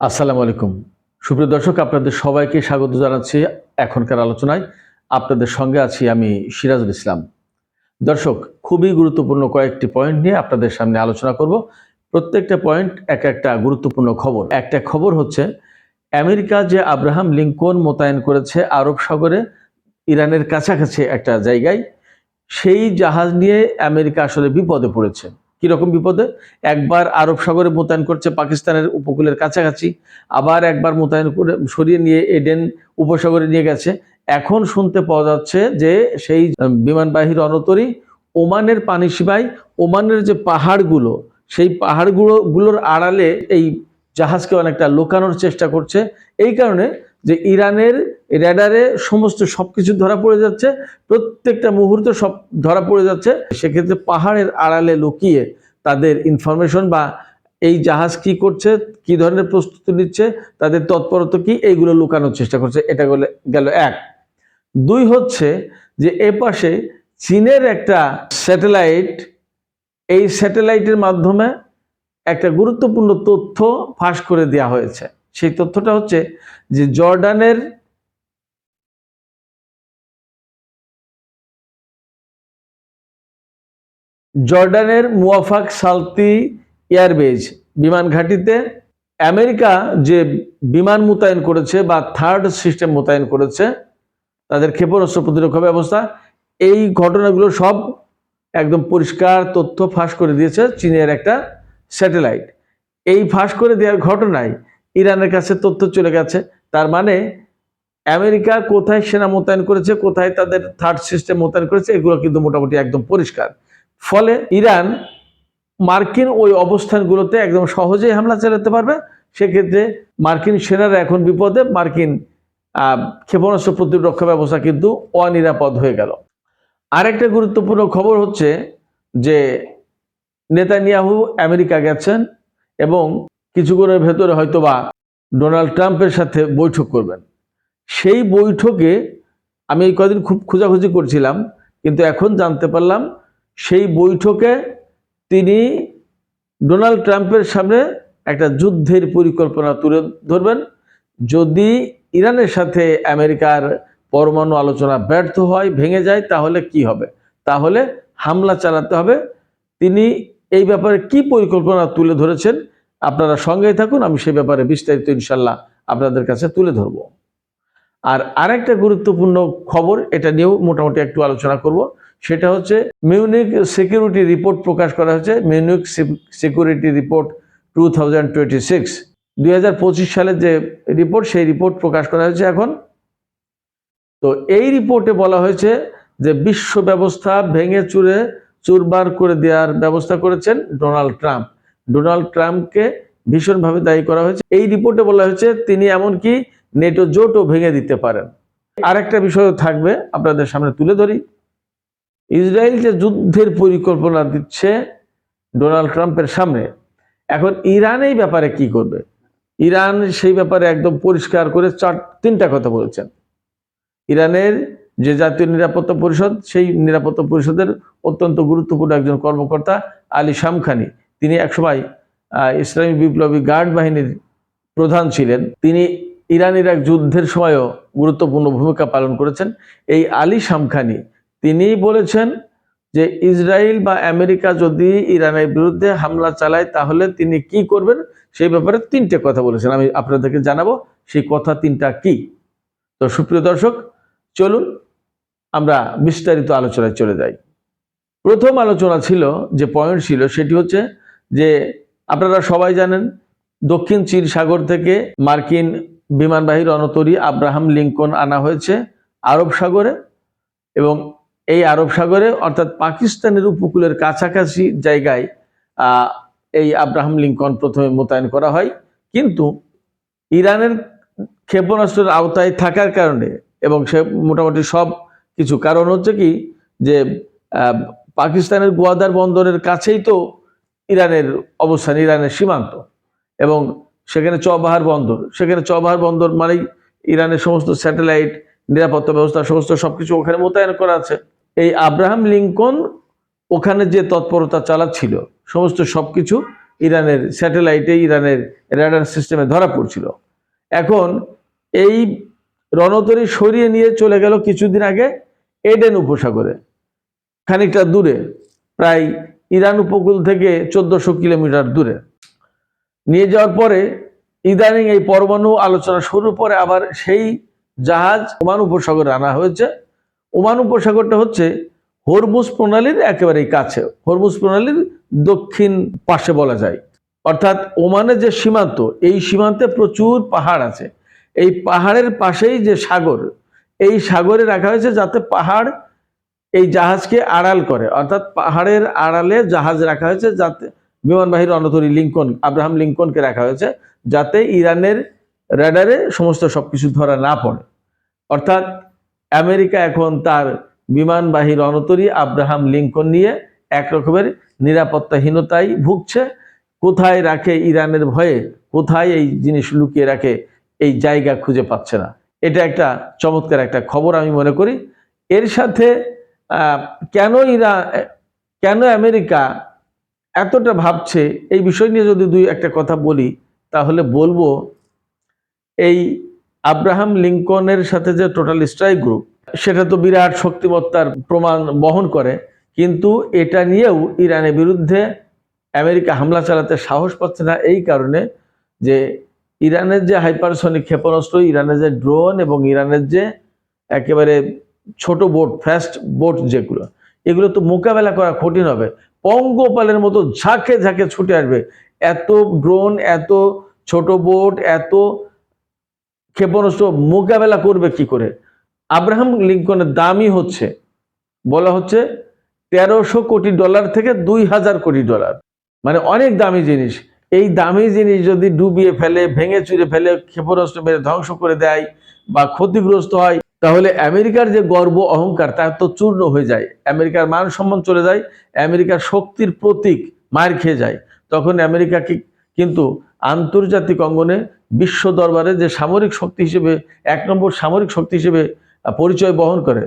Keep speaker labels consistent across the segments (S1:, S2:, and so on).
S1: আসসালামু আলাইকুম সুপ্রিয় দর্শক, আপনাদের সবাইকে স্বাগত জানাচ্ছি এখনকার আলোচনায়। আপনাদের সঙ্গে আছি আমি সিরাজুল ইসলাম। দর্শক, খুবই গুরুত্বপূর্ণ কয়েকটি পয়েন্ট নিয়ে আপনাদের সামনে আলোচনা করব। প্রত্যেকটা পয়েন্ট এক একটা গুরুত্বপূর্ণ খবর। একটা খবর হচ্ছে আমেরিকা যে আব্রাহাম লিঙ্কন মোতায়েন করেছে আরব সাগরে ইরানের কাছাকাছি একটা জায়গায়, সেই জাহাজ নিয়ে আমেরিকা আসলে বিপদে পড়েছে। কিরকম বিপদে? একবার আরব সাগরে মোতায়েন করছে পাকিস্তানের উপকূলের কাছাকাছি, আবার একবার মোতায়েন করে সরিয়ে নিয়ে এডেন উপসাগরে নিয়ে গেছে। এখন শুনতে পাওয়া যাচ্ছে যে সেই বিমানবাহী রণতরী ওমানের পানি সীমায়, ওমানের যে পাহাড়গুলো, সেই পাহাড়গুলোর আড়ালে এই জাহাজকে অনেকটা লুকানোর চেষ্টা করছে। এই কারণে যে ইরানের রেডারে সমস্ত সবকিছু ধরা পড়ে যাচ্ছে, প্রত্যেকটা মুহূর্তে সব ধরা পড়ে যাচ্ছে। সেক্ষেত্রে পাহাড়ের আড়ালে লুকিয়ে তাদের ইনফরমেশন বা এই জাহাজ কি করছে, কি ধরনের প্রস্তুতি নিচ্ছে, তাদের তৎপরতা কি, এইগুলো লুকানোর চেষ্টা করছে। এটা গেল এক। দুই হচ্ছে যে এপাশে চীনের একটা স্যাটেলাইট, এই স্যাটেলাইটের মাধ্যমে একটা গুরুত্বপূর্ণ তথ্য ফাঁস করে দেওয়া হয়েছে। সেই তথ্যটা হচ্ছে যে জর্ডানের মুওয়াফাক সালতি এয়ারবেজ বিমান ঘাঁটিতে আমেরিকা যে বিমান মোতায়েন করেছে বা থার্ড সিস্টেম মোতায়েন করেছে, তাদের ক্ষেপণাস্ত্র প্রতিরক্ষা ব্যবস্থা, এই ঘটনাগুলো সব একদম পরিষ্কার তথ্য ফাঁস করে দিয়েছে চীনের একটা স্যাটেলাইট। এই ফাঁস করে দেওয়ার ঘটনায় ইরানের কাছে তথ্য চলে গেছে। তার মানে আমেরিকা কোথায় সেনা মোতায়েন করেছে, কোথায় তাদের থার্ড সিস্টেম মোতায়েন করেছে, এগুলো কিন্তু মোটামুটি একদম পরিষ্কার। ফলে ইরান মার্কিন ওই অবস্থানগুলোতে একদম সহজেই হামলা চালাতে পারবে। সেক্ষেত্রে মার্কিন সেনারা এখন বিপদে, মার্কিন ক্ষেপণাস্ত্র প্রতিরক্ষা ব্যবস্থা কিন্তু অনিরাপদ হয়ে গেল। আরেকটা গুরুত্বপূর্ণ খবর হচ্ছে যে নেতানিয়াহু আমেরিকা গেছেন এবং কিছুক্ষণের ভেতরে হয়তোবা ডোনাল্ড ট্রাম্পের সাথে বৈঠক করবেন। সেই বৈঠকে আমি এই কদিন খুব খোঁজাখুঁজি করছিলাম, কিন্তু এখন জানতে পারলাম সেই বৈঠকে তিনি ডোনাল্ড ট্রাম্পের সামনে একটা যুদ্ধের পরিকল্পনা তুলে ধরবেন। যদি ইরানের সাথে আমেরিকার পরমাণু আলোচনা ব্যর্থ হয়, ভেঙে যায়, তাহলে কি হবে? তাহলে হামলা চালাতে হবে। তিনি এই ব্যাপারে কি পরিকল্পনা তুলে ধরেছেন, আপনারা সঙ্গেই থাকুন, আমি সে ব্যাপারে বিস্তারিত ইনশাল্লাহ আপনাদের কাছে তুলে ধরব। আর আরেকটা গুরুত্বপূর্ণ খবর, এটা নিয়েও মোটামুটি একটু আলোচনা করব। সেটা হচ্ছে মিউনিক সিকিউরিটি রিপোর্ট প্রকাশ করা হয়েছে। মিউনিক সিকিউরিটি রিপোর্ট 2026, 2025 সালের যে রিপোর্ট, সেই রিপোর্ট প্রকাশ করা হয়েছে এখন। তো এই রিপোর্টে বলা হয়েছে যে বিশ্ব ব্যবস্থা ভেঙে চুরমার করে দেওয়ার ব্যবস্থা করেছেন ডোনাল্ড ট্রাম্প। ডোনাল্ড ট্রাম্পকে ভীষণভাবে দায়ী করা হয়েছে। এই রিপোর্টে বলা হয়েছে তিনি এমনকি নেটো জোটও ভেঙে দিতে পারেন। আরেকটা বিষয়ও থাকবে, আপনাদের সামনে তুলে ধরি। ইসরায়েল যে যুদ্ধের পরিকল্পনা দিচ্ছে ডোনাল্ড ট্রাম্পের সামনে, এখন ইরান এই ব্যাপারে কি করবে? ইরান সেই ব্যাপারে একদম পরিষ্কার করে তিনটা কথা বলেছেন। ইরানের যে জাতীয় নিরাপত্তা পরিষদ, সেই নিরাপত্তা পরিষদের অত্যন্ত গুরুত্বপূর্ণ একজন কর্মকর্তা আলী শামখানি, তিনি একসময় ইসলামী বিপ্লবী গার্ড বাহিনীর প্রধান ছিলেন। তিনি ইরান ইরাক যুদ্ধের সময়ও গুরুত্বপূর্ণ ভূমিকা পালন করেছেন। এই আলী শামখানি তিনি বলেছেন যে ইসরায়েল বা আমেরিকা যদি ইরানের বিরুদ্ধে হামলা চালায়, তাহলে তিনি কি করবেন, সেই ব্যাপারে তিনটে কথা বলেছেন। আমি আপনাদেরকে জানাবো সেই কথা তিনটা কি। তো সুপ্রিয় দর্শক, চলুন আমরা বিস্তারিত আলোচনায় চলে যাই। প্রথম আলোচনা ছিল, যে পয়েন্ট ছিল, সেটি হচ্ছে যে আপনারা সবাই জানেন দক্ষিণ চীন সাগর থেকে মার্কিন বিমানবাহী রণতরী আব্রাহাম লিঙ্কন আনা হয়েছে আরব সাগরে, এবং এই আরব সাগরে অর্থাৎ পাকিস্তানের উপকূলের কাছাকাছি জায়গায় এই আব্রাহাম লিঙ্কন প্রথমে মোতায়েন করা হয়। কিন্তু ইরানের ক্ষেপণাস্ত্রের আওতায় থাকার কারণে, এবং সে মোটামুটি সব কিছু কারণ হচ্ছে কি, যে পাকিস্তানের গোয়াদার বন্দরের কাছেই তো ইরানের অবস্থান, ইরানের সীমান্ত, এবং সেখানে চবাহার বন্দর, সেখানে চবাহার বন্দর মানেই ইরানের সমস্ত স্যাটেলাইট, নিরাপত্তা ব্যবস্থা, সমস্ত সবকিছু ওখানে মোতায়েন করা আছে। এই আব্রাহাম লিঙ্কন ওখানে যে তৎপরতা চালাচ্ছিল, সমস্ত সবকিছু ইরানের স্যাটেলাইটে, ইরানের রাডার সিস্টেমে ধরা পড়ছিল। এখন এই রণতরী সরিয়ে নিয়ে চলে গেল কিছুদিন আগে এডেন উপসাগরে, খানিকটা দূরে, প্রায় ইরান উপকূল থেকে 1400 কিলোমিটার দূরে নিয়ে যাওয়ার পরে ইদানিং এই পরমাণু আলোচনা শুরুর পরে আবার সেই জাহাজ ওমান উপসাগরে আনা হয়েছে। ওমান উপসাগরটা হচ্ছে হরমুজ প্রণালীর একেবারেই কাছে, হরমুজ প্রণালীর দক্ষিণ পাশে বলা যায়। অর্থাৎ ওমানের যে সীমান্ত, এই সীমান্তে প্রচুর পাহাড় আছে। এই পাহাড়ের পাশেই যে সাগর, এই সাগরে রাখা হয়েছে যাতে পাহাড় এই জাহাজকে আড়াল করে, অর্থাৎ পাহাড়ের আড়ালে জাহাজ রাখা হয়েছে, যাতে বিমানবাহী রণতরী লিঙ্কন, আব্রাহাম লিঙ্কনকে রাখা হয়েছে যাতে ইরানের রাডারে সমস্ত সবকিছু ধরা না পড়ে। অর্থাৎ আমেরিকা এখন তার বিমানবাহী রণতরী আব্রাহাম লিঙ্কন নিয়ে এক রকমের নিরাপত্তাহীনতায় ভুগছে। কোথায় রাখে ইরানের ভয়ে, কোথায় এই জিনিস লুকিয়ে রাখে এই জায়গা খুঁজে পাচ্ছে না। এটা একটা চমৎকার একটা খবর আমি মনে করি। এর সাথে কেন আমেরিকা এতটা ভাবছে এই বিষয় নিয়ে যদি দুই একটা কথা বলি, তাহলে বলবো এই আব্রাহাম লিঙ্কনের সাথে যে টোটাল স্ট্রাইক গ্রুপ, সেটা তো বিরাট শক্তিমত্তার প্রমাণ বহন করে, কিন্তু এটা নিয়েও ইরানের বিরুদ্ধে আমেরিকা হামলা চালাতে সাহস পাচ্ছে না এই কারণে যে ইরানের যে হাইপারসনিক ক্ষেপণাস্ত্র, ইরানের যে ড্রোন এবং ইরানের যে একেবারে ছোট বোট, ফাস্ট বোট যেগুলো, এগুলো তো মোকাবেলা করা কঠিন হবে। পঙ্গপালের মতো ঝাঁকে ঝাঁকে ছুটে আসবে। এত ড্রোন, এত ছোট বোট, এত ক্ষেপণাস্ত্র মোকাবেলা করবে কি করে? আব্রাহাম লিঙ্কনের দামই হচ্ছে, বলা হচ্ছে $1300 কোটি থেকে $2000 কোটি, মানে অনেক দামি জিনিস। এই দামি জিনিস যদি ডুবিয়ে ফেলে, ভেঙে চুরে ফেলে, ক্ষেপণাস্ত্র মেরে ধ্বংস করে দেয় বা ক্ষতিগ্রস্ত হয়, তাহলে আমেরিকার যে গর্ব অহংকার তা তো চূর্ণ হয়ে যায়, আমেরিকার মান সম্মান চলে যায়, আমেরিকার শক্তির প্রতীক মার খেয়ে যায়। তখন আমেরিকাকে কিন্তু আন্তর্জাতিক অঙ্গনে, বিশ্ব দরবারে যে সামরিক শক্তি হিসেবে, 1 নম্বর সামরিক শক্তি হিসেবে পরিচয় বহন করে,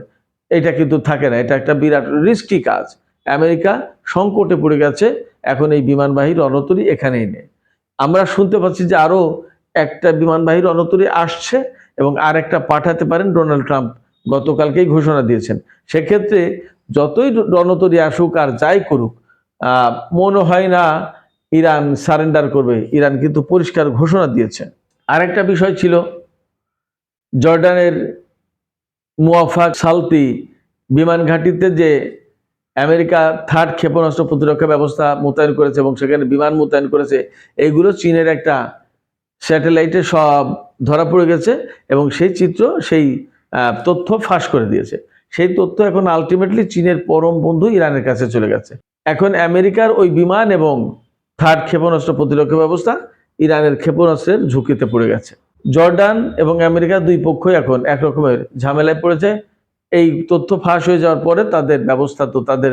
S1: এটা কিন্তু থাকে না। এটা একটা বিরাট রিস্কি কাজ। আমেরিকা সংকটে পড়ে গেছে এখন এই বিমানবাহী রণতরী এখানেই নেই। আমরা শুনতে পাচ্ছি যে আরো একটা বিমানবাহী রণতরী আসছে এবং আর একটা পাঠাতে পারেন ডোনাল্ড ট্রাম্প গতকালকেই ঘোষণা দিয়েছেন। সেক্ষেত্রে যতই রণতরী আসুক আর যাই করুক, মনে হয় না ইরান সারেন্ডার করবে। ইরান কিন্তু পরিষ্কার ঘোষণা দিয়েছে। আরেকটা বিষয় ছিল জর্ডানের মুয়াফাক সালতি বিমান ঘাঁটিতে যে আমেরিকা থার্ড ক্ষেপণাস্ত্র প্রতিরক্ষা ব্যবস্থা মোতায়েন করেছে এবং সেখানে বিমান মোতায়েন করেছে, এইগুলো চীনের একটা স্যাটেলাইটে সব ধরা পড়ে গেছে এবং সেই চিত্র, সেই তথ্য ফাঁস করে দিয়েছে। সেই তথ্য এখন আলটিমেটলি চীনের পরম বন্ধু ইরানের কাছে চলে গেছে। এখন আমেরিকার ওই বিমান এবং থার্ড ক্ষেপণাস্ত্র প্রতিরক্ষা ব্যবস্থা ইরানের ক্ষেপণাস্ত্রের ঝুঁকিতে পড়ে গেছে। জর্ডান এবং আমেরিকা দুই পক্ষই এখন একরকমের ঝামেলায় পড়েছে। এই তথ্য ফাঁস হয়ে যাওয়ার পরে তাদের ব্যবস্থা তো, তাদের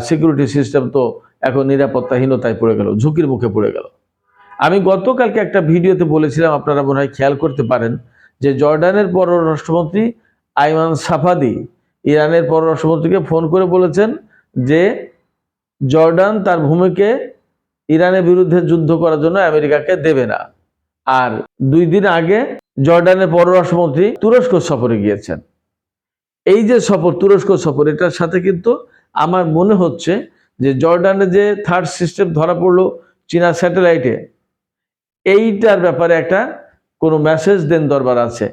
S1: সিকিউরিটি সিস্টেম তো এখন নিরাপত্তাহীনতায় পড়ে গেল, ঝুঁকির মুখে পড়ে গেল। আমি গতকালকে একটা ভিডিওতে বলেছিলাম, আপনারা মনে হয় খেয়াল করতে পারেন, যে জর্ডানের পররাষ্ট্রমন্ত্রী আইমান সাফাদি ইরানের পররাষ্ট্রমন্ত্রীকে ফোন করে বলেছেন যে জর্ডান তার ভূমিকে ইরানের বিরুদ্ধে যুদ্ধ করার জন্য আমেরিকাকে দেবে না। আর 2 দিন আগে জর্ডানের পররাষ্ট্রমন্ত্রী তুরস্ক সফরে গিয়েছেন। এই যে সফর, তুরস্ক সফর, এটার সাথে কিন্তু আমার মনে হচ্ছে যে জর্ডানের যে থার্ড সিস্টেম ধরা পড়লো চীনা স্যাটেলাইটে, এইটার ব্যাপারে একটা কোনো মেসেজ দেন দরবার আছে।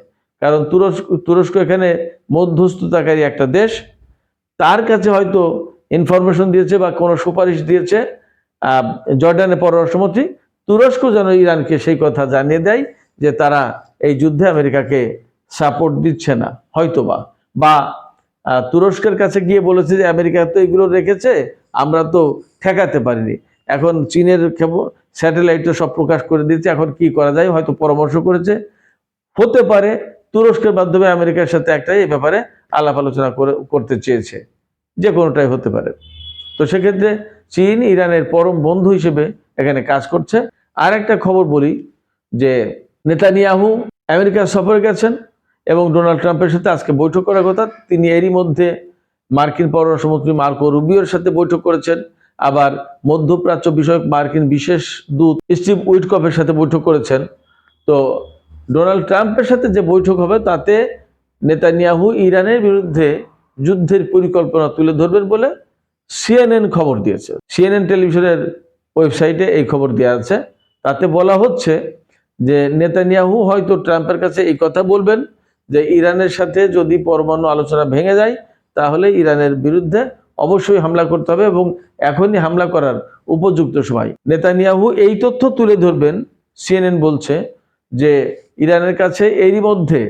S1: কারণ তুরস্ক এখানে মধ্যস্থতাকারী একটা দেশ, তার কাছে হয়তো ইনফরমেশন দিয়েছে বা কোনো সুপারিশ দিয়েছে জর্ডানের পররাষ্ট্রমন্ত্রী, তুরস্ক যেন ইরানকে সেই কথা জানিয়ে দেয় যে তারা এই যুদ্ধে আমেরিকাকে সাপোর্ট দিচ্ছে না, হয়তোবা, বা তুরস্কের কাছে গিয়ে বলেছে যে আমেরিকা তো এগুলো রেখেছে, আমরা তো ঠেকাতে পারিনি, এখন চীনের স্যাটেলাইটে সব প্রকাশ করে দিচ্ছে, এখন কি করা যায়, হয়তো পরামর্শ করেছে। হতে পারে তুরস্কের মাধ্যমে আমেরিকার সাথে একটা এই ব্যাপারে আলাপ আলোচনা করতে চেয়েছে, যে কোনোটাই হতে পারে। তো সেক্ষেত্রে চীন ইরানের পরম বন্ধু হিসেবে এখানে কাজ করছে। আর একটা খবর বলি যে নেতানিয়াহু আমেরিকা সফরে গেছেন এবং ডোনাল্ড ট্রাম্পের সাথে আজকে বৈঠক করার কথা। তিনি এরই মধ্যে মার্কিন পররাষ্ট্রমন্ত্রী মার্কো রুবিওর সাথে বৈঠক করেছেন আবার মধ্যপ্রাচ্য বিষয়ক মার্কিন বিশেষ দূত স্টিভ উইটকফের সাথে বৈঠক করেছেন। তো ডোনাল্ড ট্রাম্পের সাথে যে বৈঠক হবে তাতে নেতানিয়াহু ইরানের বিরুদ্ধে যুদ্ধের পরিকল্পনা তুলে ধরবেন বলে সিএনএন খবর দিয়েছে। সিএনএন টেলিভিশনের ওয়েবসাইটে এই খবর দেওয়া আছে। তাতে বলা হচ্ছে যে নেতানিয়াহু হয়তো ট্রাম্পের কাছে এই কথা বলবেন যে ইরানের সাথে যদি পরমাণু আলোচনা ভেঙে যায় তাহলে ইরানের বিরুদ্ধে অবশ্যই হামলা করতে হবে এবং এখনই হামলা করার উপযুক্ত সময়। নেতানিয়াহু এই তথ্য তুলে ধরবেন। সিএনএন বলছে যে ইরানের কাছে এরই মধ্যে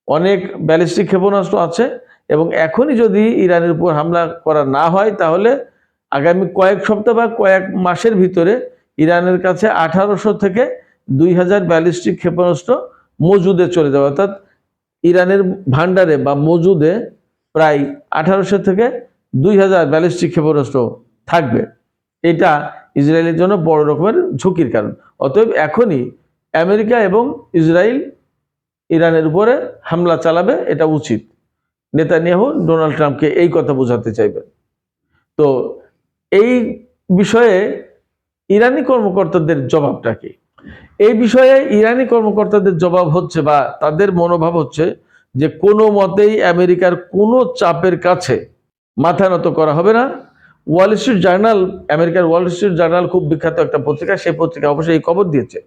S1: অনেক ব্যালিস্টিক ক্ষেপণাস্ত্র আছে এবং এখনই যদি ইরানের উপর হামলা করা না হয় তাহলে আগামী কয়েক সপ্তাহ বা কয়েক মাসের ভিতরে ইরানের কাছে 1800 থেকে 2000 ব্যালিস্টিক ক্ষেপণাস্ত্র মজুদে চলে যাবে। অর্থাৎ ইরানের ভান্ডারে বা মজুদে প্রায় 1800 থেকে 2000 ব্যালিস্টিক ক্ষেপণাস্ত্র থাকবে। এটা ইসরায়েলের জন্য বড় রকমের ঝুঁকির কারণ। অতএব এখনই আমেরিকা এবং ইসরায়েল ইরানের উপরে হামলা চালাবে, এটা উচিত। নেতানিয়াহু ডোনাল্ড ট্রাম্পকে এই কথা বোঝাতে চাইবেন। তো এই বিষয়ে ইরানি কর্মকর্তাদের জবাবটা কি? এই বিষয়ে ইরানি কর্মকর্তাদের জবাব হচ্ছে বা তাদের মনোভাব হচ্ছে যে কোনো মতেই আমেরিকার কোনো চাপের কাছে মাথা নত করা হবে না। ওয়াল স্ট্রিট জার্নাল, আমেরিকার ওয়াল স্ট্রিট জার্নাল খুব বিখ্যাত একটা পত্রিকা, সেই পত্রিকা অবশ্যই এই খবর দিয়েছে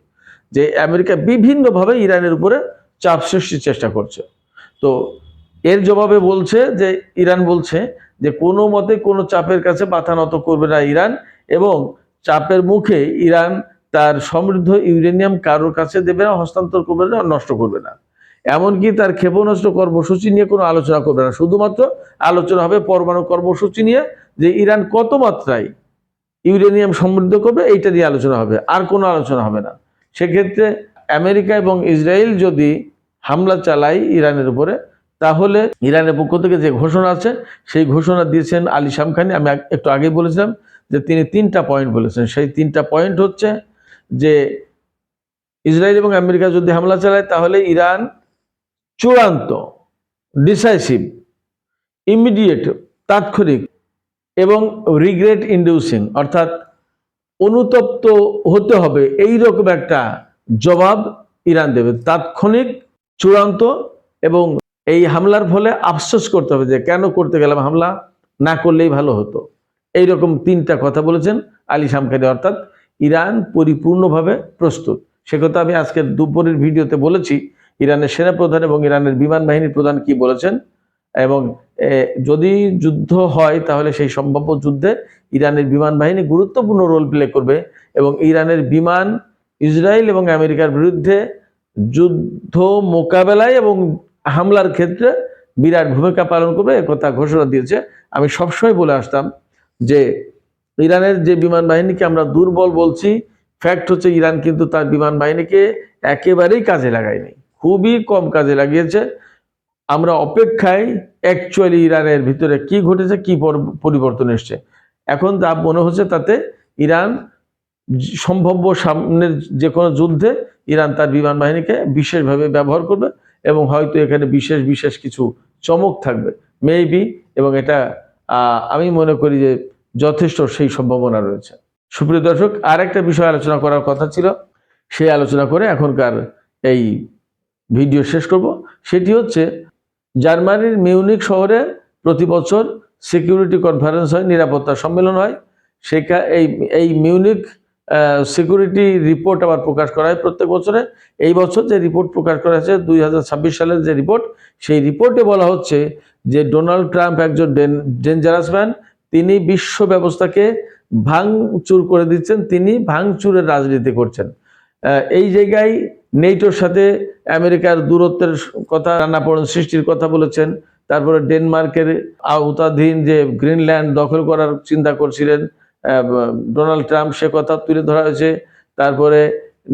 S1: যে আমেরিকা বিভিন্নভাবে ইরানের উপরে চাপ সৃষ্টির চেষ্টা করছে। তো এর জবাবে বলছে যে ইরান বলছে যে কোনো মতে কোনো চাপের কাছে মাথা নত করবে না ইরান, এবং চাপের মুখে ইরান তার সমৃদ্ধ ইউরেনিয়াম কারোর কাছে দেবে না, হস্তান্তর করবে না, নষ্ট করবে না। এমনকি তার ক্ষেপণাস্ত্র কর্মসূচি নিয়ে কোনো আলোচনা করবে না। শুধুমাত্র আলোচনা হবে পরমাণু কর্মসূচি নিয়ে, যে ইরান কত মাত্রায় ইউরেনিয়াম সমৃদ্ধ করবে এইটা নিয়ে আলোচনা হবে, আর কোনো আলোচনা হবে না। সেক্ষেত্রে আমেরিকা এবং ইসরায়েল যদি হামলা চালায় ইরানের উপরে, তাহলে ইরানের পক্ষ থেকে যে ঘোষণা আছে সেই ঘোষণা দিয়েছেন আলী শামখানি। আমি একটু আগেই বলেছিলাম যে তিনি 3টা পয়েন্ট বলেছেন। সেই 3টা পয়েন্ট হচ্ছে যে ইসরায়েল এবং আমেরিকা যদি হামলা চালায় তাহলে ইরান চূড়ান্ত, ডিসাইসিভ, ইমিডিয়েট, তাৎক্ষণিক এবং রিগ্রেট ইন্ডিউসিং, অর্থাৎ অনুতপ্ত হতে হবে এইরকম একটা জবাব ইরান দেবে। তাৎক্ষণিক, চূড়ান্ত এবং এই হামলার ফলে আফসোস করতে হবে যে কেন করতে গেলাম, হামলা না করলেই ভালো হতো। এইরকম 3টা কথা বলেছেন আলী শামখানি। অর্থাৎ ইরান পরিপূর্ণভাবে প্রস্তুত। সে কথা আমি আজকে দুপুরের ভিডিওতে বলেছি। ইরানের সেনাপ্রধান এবং ইরানের বিমান বাহিনীর প্রধান কি বলেছেন, এবং যদি যুদ্ধ হয় তাহলে সেই সম্ভাব্য যুদ্ধে ইরানের বিমান বাহিনী গুরুত্বপূর্ণ রোল প্লে করবে এবং ইরানের বিমান ইসরায়েল এবং আমেরিকার বিরুদ্ধে যুদ্ধ মোকাবেলায় এবং হামলার ক্ষেত্রে বিরাট ভূমিকা পালন করবে, একথা ঘোষণা দিয়েছে। আমি সবসময় বলে আসতাম যে ইরানের যে বিমান বাহিনীকে আমরা দুর্বল বলছি, ফ্যাক্ট হচ্ছে ইরান কিন্তু তার বিমান বাহিনীকে একেবারেই কাজে লাগায়নি, খুবই কম কাজে লাগিয়েছে। আমরা অপেক্ষায় অ্যাকচুয়ালি ইরানের ভিতরে কি ঘটেছে, কি পরিবর্তন এসছে। এখন যা মনে হচ্ছে তাতে ইরান সম্ভাব্য সামনের যে কোনো যুদ্ধে ইরান তার বিমান বাহিনীকে বিশেষভাবে ব্যবহার করবে এবং হয়তো এখানে বিশেষ বিশেষ কিছু চমক থাকবে, মেবি, এবং এটা আমি মনে করি যে যথেষ্ট সেই সম্ভাবনা রয়েছে। সুপ্রিয় দর্শক, আর একটা বিষয় আলোচনা করার কথা ছিল, সেই আলোচনা করে এখনকার এই ভিডিও শেষ করব। সেটি হচ্ছে জার্মানির মিউনিক শহরে প্রতি বছর সিকিউরিটি কনফারেন্স হয়, নিরাপত্তা সম্মেলন হয়। এই মিউনিক সিকিউরিটি রিপোর্ট আবার প্রকাশ করা হয় প্রত্যেক বছরে। এই বছর যে রিপোর্ট প্রকাশ করা হয়েছে 2026 সালের যে রিপোর্ট, সেই রিপোর্টে বলা হচ্ছে যে ডোনাল্ড ট্রাম্প একজন ডেঞ্জারাস ম্যান। তিনি বিশ্ব ব্যবস্থাকে ভাঙচুর করে দিচ্ছেন, তিনি ভাঙচুরের রাজনীতি করছেন। এই জায়গায় নেটোর সাথে আমেরিকার দূরত্বের কথা, টানাপোড়েন সৃষ্টির কথা বলেছেন। তারপরে ডেনমার্কের আওতাধীন যে গ্রিনল্যান্ড দখল করার চিন্তা করছিলেন ডোনাল্ড ট্রাম্প, সে কথা তুলে ধরা হয়েছে। তারপরে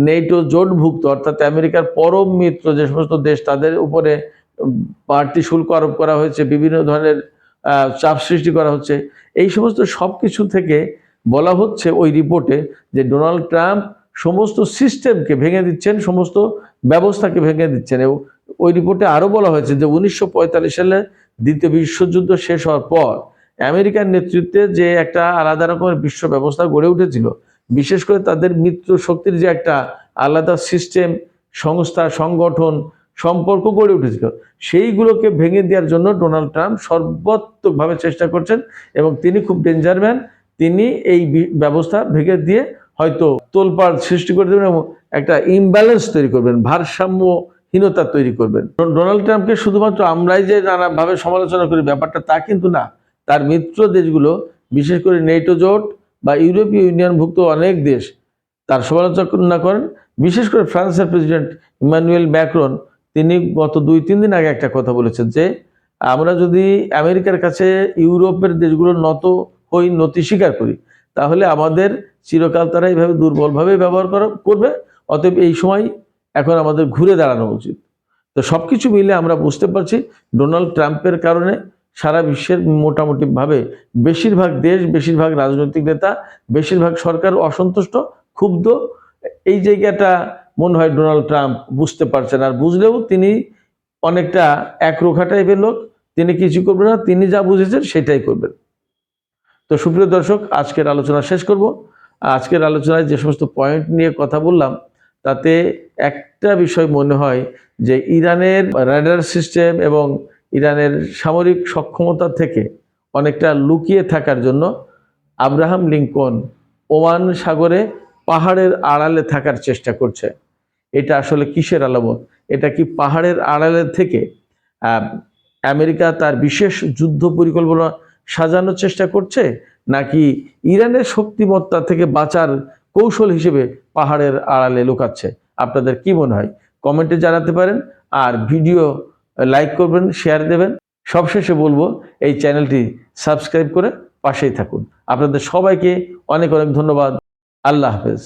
S1: নেটো জোটভুক্ত অর্থাৎ আমেরিকার পরম মিত্র যে সমস্ত দেশ, তাদের উপরে বাড়তি শুল্ক আরোপ করা হয়েছে, বিভিন্ন ধরনের চাপ সৃষ্টি করা হচ্ছে। এই সমস্ত সব কিছু থেকে বলা হচ্ছে ওই রিপোর্টে যে ডোনাল্ড ট্রাম্প সমস্ত সিস্টেমকে ভেঙে দিচ্ছেন, সমস্ত ব্যবস্থাকে ভেঙে দিচ্ছেন। এবং ওই রিপোর্টে আরও বলা হয়েছে যে 1945 সালে দ্বিতীয় বিশ্বযুদ্ধ শেষ হওয়ার পর আমেরিকার নেতৃত্বে যে একটা আলাদা রকমের বিশ্ব ব্যবস্থা গড়ে উঠেছিল, বিশেষ করে তাদের মিত্র শক্তির যে একটা আলাদা সিস্টেম, সংস্থা, সংগঠন, সম্পর্ক গড়ে উঠেছিল, সেইগুলোকে ভেঙে দেওয়ার জন্য ডোনাল্ড ট্রাম্প সর্বাত্মকভাবে চেষ্টা করছেন এবং তিনি খুব ডেঞ্জার ম্যান। তিনি এই ব্যবস্থা ভেঙে দিয়ে হয়তো তোলপাড় সৃষ্টি করে দেবেন এবং একটা ইমব্যালেন্স তৈরি করবেন, ভারসাম্যহীনতা তৈরি করবেন। ডোনাল্ড ট্রাম্পকে শুধুমাত্র আমরাই যে নানাভাবে সমালোচনা করি ব্যাপারটা তা কিন্তু না। তার মিত্র দেশগুলো, বিশেষ করে নেটো জোট বা ইউরোপীয় ইউনিয়নভুক্ত অনেক দেশ তার সমালোচনা করেন। বিশেষ করে ফ্রান্সের প্রেসিডেন্ট ইমানুয়েল ম্যাক্রন, তিনি গত 2-3 দিন আগে একটা কথা বলেছেন যে আমরা যদি আমেরিকার কাছে ইউরোপের দেশগুলোর হই, নতি স্বীকার করি, তাহলে আমাদের চিরকাল তারা এইভাবে দুর্বলভাবে ব্যবহার করবে। অতএব এই সময় এখন আমাদের ঘুরে দাঁড়ানো উচিত। তো সবকিছু মিলে আমরা বুঝতে পারছি ডোনাল্ড ট্রাম্পের কারণে সারা বিশ্বের মোটামুটিভাবে বেশিরভাগ দেশ, বেশিরভাগ রাজনৈতিক নেতা, বেশিরভাগ সরকার অসন্তুষ্ট, ক্ষুব্ধ। এই জায়গাটা মনে হয় ডোনাল্ড ট্রাম্প বুঝতে পারছেন, আর বুঝলেও তিনি অনেকটা একরোখা টাইপের লোক, তিনি কিছু করবেন না, তিনি যা বুঝেছেন সেটাই করবেন। তো সুপ্রিয় দর্শক, আজকের আলোচনা শেষ করব। আজকের আলোচনায় যে সমস্ত পয়েন্ট নিয়ে কথা বললাম, তাতে একটা বিষয় মনে হয় যে ইরানের রাডার সিস্টেম এবং ইরানের সামরিক সক্ষমতা থেকে অনেকটা লুকিয়ে থাকার জন্য আব্রাহাম লিঙ্কন ওমান সাগরে পাহাড়ের আড়ালে থাকার চেষ্টা করছে। এটা আসলে কিসের আলামত? এটা কি পাহাড়ের আড়ালে থেকে আমেরিকা তার বিশেষ যুদ্ধ পরিকল্পনা সাজানোর চেষ্টা করছে, নাকি ইরানের শক্তিমত্তা থেকে বাঁচার কৌশল হিসেবে পাহাড়ের আড়ালে লুকাচ্ছে? আপনাদের কি মনে হয় কমেন্টে জানাতে পারেন, আর ভিডিও লাইক করবেন, শেয়ার দেবেন। সবশেষে বলবো এই চ্যানেলটি সাবস্ক্রাইব করে পাশেই থাকুন। আপনাদের সবাইকে অনেক অনেক ধন্যবাদ। আল্লাহ হাফেজ।